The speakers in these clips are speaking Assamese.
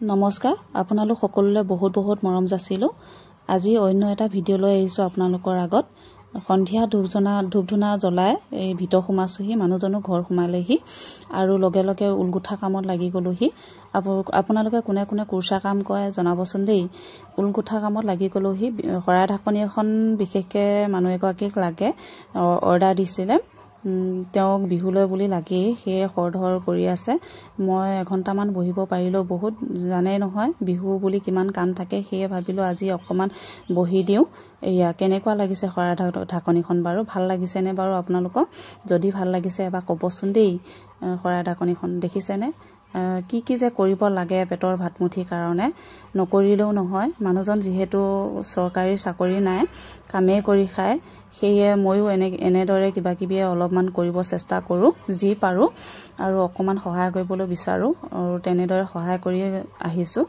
নমস্কাৰ আপোনালোক সকলোলৈ বহুত বহুত মৰম যাচিলো আজি অন্য এটা ভিডিও লৈ আহিছো আপোনালোকৰ আগত সন্ধিয়া ধূপধুনা জ্বলাই এই ভিতৰ সোমাছোহি মানুহজনো ঘৰ সোমালেহি আৰু লগে লগে উলগুঠা কামত লাগি গলোহি আপোনালোকে কোনে কোনে কুৰচা কাম কৰে জনাবচোন দেই উলগুঠা কামত লাগি গলোহি শৰাই ঢাকনি এখন বিশেষকৈ মানুহ এগৰাকীক লাগে অৰ্ডাৰ দিছিলে তেওঁক বিহুলৈ বুলি লাগি সেই খৰধৰ কৰি আছে মই এঘণ্টামান বহিব পাৰিলো বহুত জানে নহয় বিহু বুলি কিমান কাম থাকে সেয়ে ভাবিলো আজি অকমান বহি দিও এয়া কেনেকুৱা লাগিছে শৰাই ঢাকনিখন বাৰু ভাল লাগিছে নে বাৰু আপোনালোকক যদি ভাল লাগিছে এবাৰ ক'বচোন দেই শৰাই ঢাকনিখন দেখিছেনে কি যে কৰিব লাগে পেটৰ ভাতমুঠি কাৰণে নকৰিলেও নহয় মানুহজন যেহেতু চৰকাৰী চাকৰি নাই কামে কৰি খায় সেয়ে ময়ো এনেদৰে কিবা কিবি অলপমান কৰিব চেষ্টা কৰো যি পাৰো আৰু অকমান সহায় কৰিবলৈ বিচাৰো আৰু তেনেদৰে সহায় কৰি আহিছো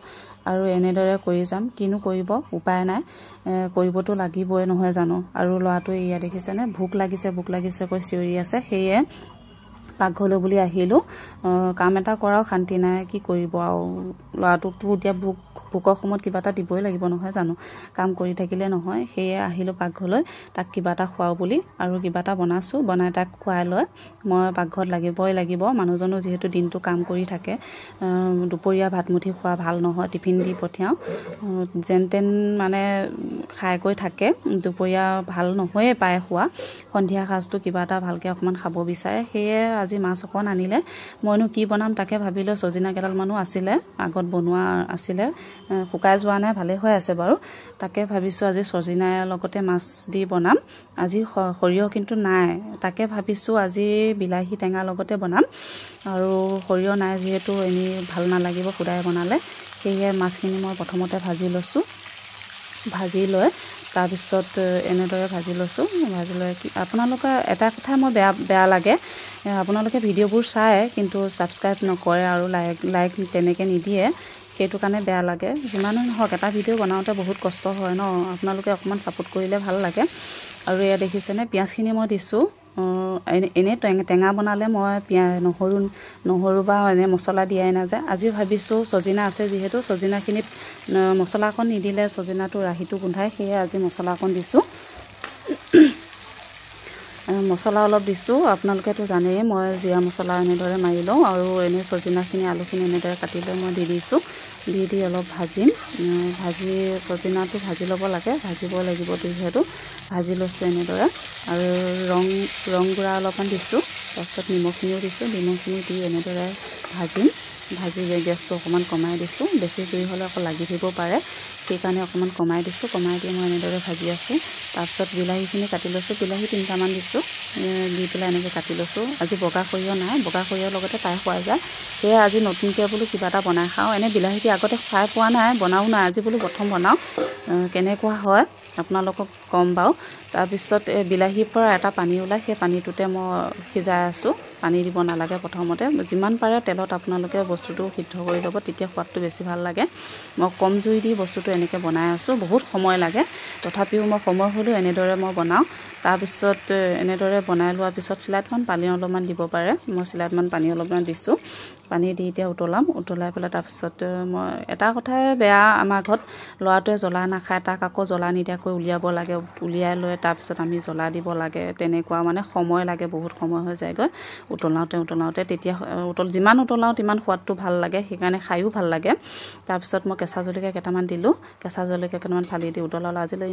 আৰু এনেদৰে কৰি যাম কিনো কৰিব উপায় নাই কৰিবতো লাগিবই নহয় জানো আৰু লৰাটো ইয়া দেখিছেনে ভোক লাগিছে কৈ চিঞৰি আছে সেয়ে পাকঘৰলৈ বুলি আহিলো কাম এটা কৰাও শান্তি নাই কি কৰিব আৰু লৰাটোকটো এতিয়া ভোকৰ সময়ত কিবা এটা দিবই লাগিব নহয় জানো কাম কৰি থাকিলে নহয় সেয়ে আহিলো পাকঘৰলৈ তাক কিবা এটা খুৱাও বুলি আৰু কিবা এটা বনাই তাক খুৱাই লৈ মই পাকঘৰত লাগিবই লাগিব মানুহজনো যেহেতু দিনটো কাম কৰি থাকে দুপৰীয়া ভাতমুঠি খোৱা ভাল নহয় টিফিন দি পঠিয়াও যেনতেন মানে খাই কৈ থাকে দুপৰীয়া ভাল নহয়ে পায় খোৱা সন্ধিয়া সাজটো কিবা এটা ভালকে অকমান খাব বিচাৰে সেয়ে আজি মাছ অকন আনিলে মইনো কি বনাম তাকে ভাবিলো সজিনা কেডাল মানো আছিলে আগত বনোৱা আছিলে শুকাই যোৱা নাই ভালে হৈ আছে বাৰু তাকে ভাবিছো আজি সজিনাৰ লগতে মাছ দি বনাম আজি সৰিয়হ কিন্তু নাই তাকে ভাবিছো আজি বিলাহী টেঙা লগতে বনাম আৰু সৰিয়হ নাই যেহেতু এনি ভাল নালাগিব খুদাই বনালে সেয়ে মাছখিনি মই প্ৰথমতে ভাজি লৈছো ভাজি লৈ তাৰ পিছত এনেদৰে ভাজি লৈছো ভাজি লৈ আপোনালোকে এটা কথা মই বেয়া লাগে আপোনালোকে ভিডিওবোৰ চায় কিন্তু সাবস্ক্ৰাইব নকৰে আৰু লাইক তেনেকে নিদিয়ে সেইটো কাৰণে বেয়া লাগে যিমানো হওক এটা ভিডিও বনাওতে বহুত কষ্ট হয় ন আপোনালোকে অকমান সাপোৰ্ট কৰিলে ভাল লাগে আৰু এয়া দেখিছেনে পিয়াজখিনি মই দিছো এনে টেঙা বনালে মই নহৰু বা এনে মছলা দিয়াই নাযায় আজি ভাবিছো সজিনা আছে যেহেতু সজিনাখিনিত মছলা অকণ নিদিলে সজিনাটো ৰাহিটো গোন্ধায় সেয়ে আজি মছলা অকণ দিছো মছলা অলপ দিছো আপোনালোকেতো জানেই মই জিৰা মছলা এনেদৰে মাৰি লওঁ আৰু এনে সজিনাখিনি আলুখিনি এনেদৰে কাটি লৈ মই দিছো দি অলপ ভাজিম ভাজি সজিনাটো ভাজি ল'ব লাগে ভাজিব লাগিব যিহেতু ভাজি লৈছো এনেদৰে আৰু ৰং গুড়া অলপমান দিছো তাৰপিছত নিমখখিনিও দিছো নিমখখিনি দি এনেদৰে ভাজি গেছটো অকমান কমাই দিছো বেছি জুই হ'লে আকৌ লাগি থাকিব পাৰে সেইকাৰণে অকমান কমাই দিছো কমাই দি মই এনেদৰে ভাজি আছো তাৰপিছত বিলাহীখিনি কাটি লৈছো বিলাহী 3টামান দিছো দি পেলাই এনেকৈ কাটি লৈছো আজি বগা সৰিয়হ নাই বগা সৰিয়হৰ লগতে পাই খোৱা যায় সেয়ে আজি নতুনকৈ বোলো কিবা এটা বনাই খাওঁ এনে বিলাহীটি আগতে খাই পোৱা নাই বনাও নাই আজি বোলো প্ৰথম বনাও কেনেকুৱা হয় আপোনালোকক কম বাও তাৰপিছত বিলাহীৰ পৰা এটা পানী ওলাই সেই পানীটোতে মই সিজাই আছো পানী দিব নালাগে প্ৰথমতে যিমান পাৰে তেলত আপোনালোকে বস্তুটো সিদ্ধ কৰি ল'ব তেতিয়া সোৱাদটো বেছি ভাল লাগে মই কম জুই দি বস্তুটো এনেকৈ বনাই আছো বহুত সময় লাগে তথাপিও মই সময় হ'লেও এনেদৰে মই বনাও তাৰপিছত এনেদৰে বনাই লোৱাৰ পিছত চিলাইটমান পানী অলপমান দিব পাৰে মই চিলাইটমান পানী অলপমান দিছো পানী দি এতিয়া উতলাই পেলাই তাৰপিছত মই এটা কথাই বেয়া আমাৰ ঘৰত ল'ৰাটোৱে জ্বলা নাখায় তাক আকৌ জ্বলা নিদিয়াকৈ উলিয়াব লাগে উলিয়াই লৈ তাৰপিছত আমি জ্বলা দিব লাগে তেনেকুৱা মানে সময় লাগে বহুত সময় হৈ যায়গৈ উতলাওতে তেতিয়া যিমান উতলাও তিমান সোৱাদটো ভাল লাগে সেইকাৰণে খায়ও ভাল লাগে তাৰপিছত মই কেঁচা জলকীয়া কেইটামান দিলো কেঁচা জলকীয়া কেইটামান ফালি দি উতলালো আজিলৈ